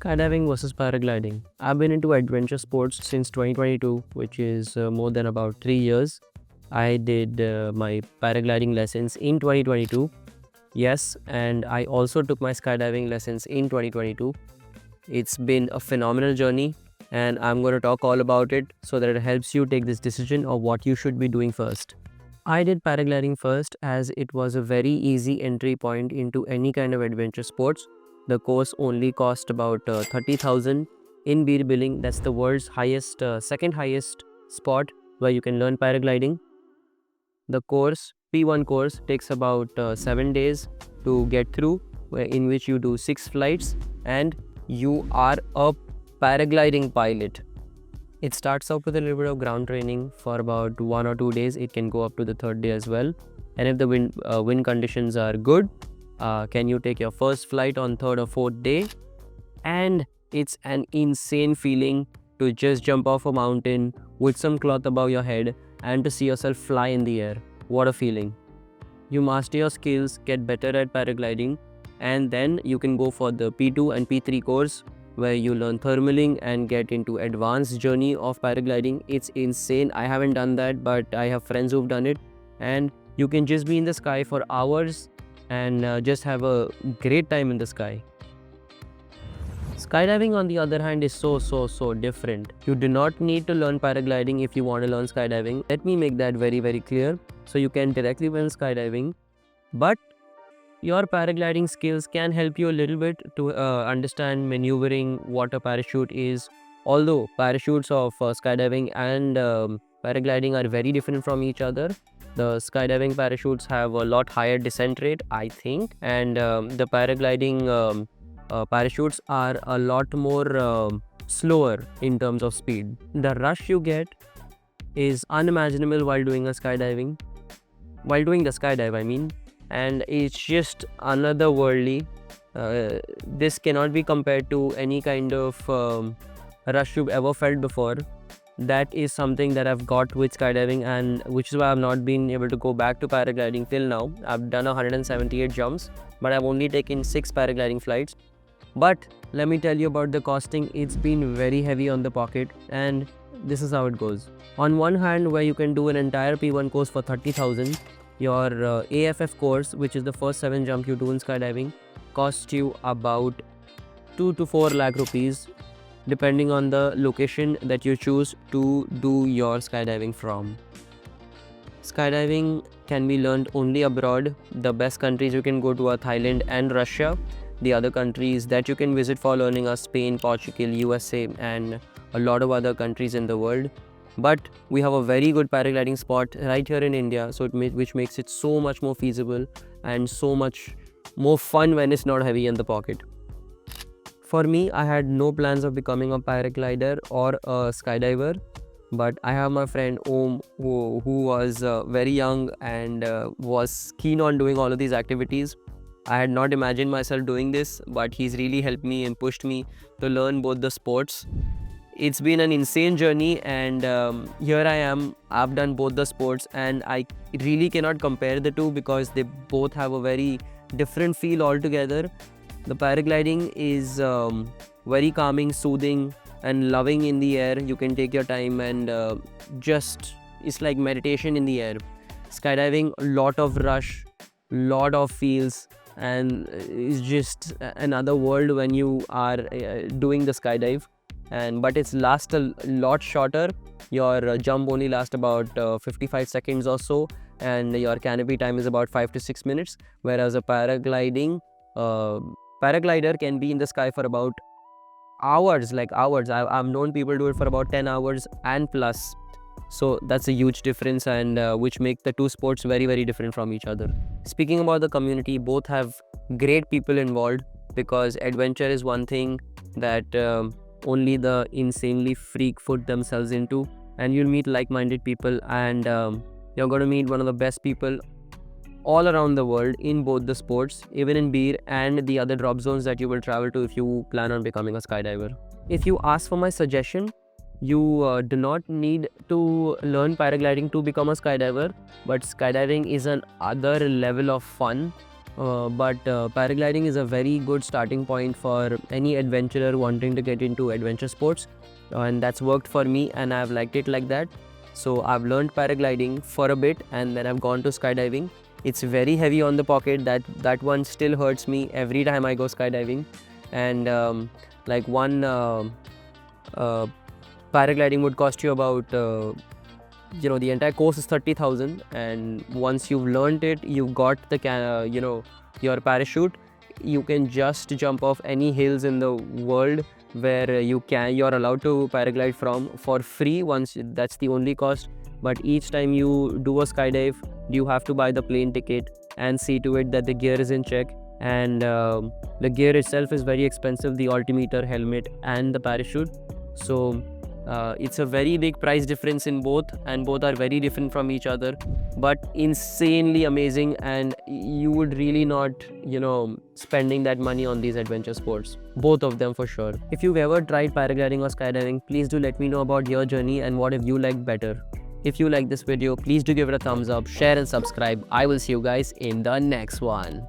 Skydiving versus paragliding. I've been into adventure sports since 2022, which is more than about 3 years. I did my paragliding lessons in 2022. Yes, and I also took my skydiving lessons in 2022. It's been a phenomenal journey, and I'm going to talk all about it so that it helps you take this decision of what you should be doing first. I did paragliding first as it was a very easy entry point into any kind of adventure sports. The course only cost about 30,000 in Bir Billing. That's the world's highest, second highest spot where you can learn paragliding. The course, P1 course, takes about 7 days to get through, in which you do 6 flights and you are a paragliding pilot. It starts out with a little bit of ground training for about 1 or 2 days. It can go up to the third day as well. And if the wind conditions are good, can you take your first flight on third or fourth day? And it's an insane feeling to just jump off a mountain with some cloth above your head and to see yourself fly in the air. What a feeling. You master your skills, get better at paragliding, and then you can go for the P2 and P3 course where you learn thermaling and get into advanced journey of paragliding. It's insane. I haven't done that, but I have friends who've done it, and you can just be in the sky for hours and just have a great time in the sky. Skydiving, on the other hand, is so different. You do not need to learn paragliding if you want to learn skydiving. Let me make that very clear. So you can directly learn skydiving, but your paragliding skills can help you a little bit to understand maneuvering, what a parachute is. Although parachutes of skydiving and paragliding are very different from each other. The skydiving parachutes have a lot higher descent rate, I think, and the paragliding parachutes are a lot more slower in terms of speed. The rush you get is unimaginable while doing the skydive, I mean, and it's just another worldly. This cannot be compared to any kind of rush you've ever felt before. That is something that I've got with skydiving, and which is why I've not been able to go back to paragliding till now. I've done 178 jumps, but I've only taken 6 paragliding flights. But let me tell you about the costing. It's been very heavy on the pocket, and this is how it goes. On one hand, where you can do an entire P1 course for 30,000, your AFF course, which is the first 7 jump you do in skydiving, costs you about 2 to 4 lakh rupees, depending on the location that you choose to do your skydiving from. Skydiving can be learned only abroad. The best countries you can go to are Thailand and Russia. The other countries that you can visit for learning are Spain, Portugal, USA, and a lot of other countries in the world. But we have a very good paragliding spot right here in India, so which makes it so much more feasible and so much more fun when it's not heavy in the pocket. For me, I had no plans of becoming a paraglider or a skydiver, but I have my friend Om who was very young and was keen on doing all of these activities. I had not imagined myself doing this, but he's really helped me and pushed me to learn both the sports. It's been an insane journey, and here I am. I've done both the sports, and I really cannot compare the two because they both have a very different feel altogether. The paragliding is very calming, soothing, and loving in the air. You can take your time and just, it's like meditation in the air. Skydiving, a lot of rush, lot of feels, and it's just another world when you are doing the skydive. But it's last a lot shorter. Your jump only lasts about 55 seconds or so, and your canopy time is about 5 to 6 minutes, whereas a paraglider can be in the sky for about hours, like hours. I've known people do it for about 10 hours and plus. So that's a huge difference, and which make the two sports very different from each other. Speaking about the community, both have great people involved, because adventure is one thing that only the insanely freak put themselves into, and you'll meet like-minded people, and you're going to meet one of the best people all around the world in both the sports, even in Bir and the other drop zones that you will travel to if you plan on becoming a skydiver. If you ask for my suggestion, you do not need to learn paragliding to become a skydiver, but skydiving is an other level of fun But paragliding is a very good starting point for any adventurer wanting to get into adventure sports, and that's worked for me, and I've liked it like that. So I've learned paragliding for a bit, and then I've gone to skydiving. It's very heavy on the pocket. That one still hurts me every time I go skydiving. And like one uh, paragliding would cost you about the entire course is 30,000, and once you've learned it, you've got the your parachute, you can just jump off any hills in the world where you're allowed to paraglide from for free. Once that's the only cost, but each time you do a skydive, you have to buy the plane ticket and see to it that the gear is in check. And the gear itself is very expensive, the altimeter, helmet, and the parachute. So it's a very big price difference in both, and both are very different from each other, but insanely amazing, and you would really not spending that money on these adventure sports, both of them for sure. If you've ever tried paragliding or skydiving, please do let me know about your journey and what have you liked better. If you like this video, please do give it a thumbs up, share and subscribe. I will see you guys in the next one.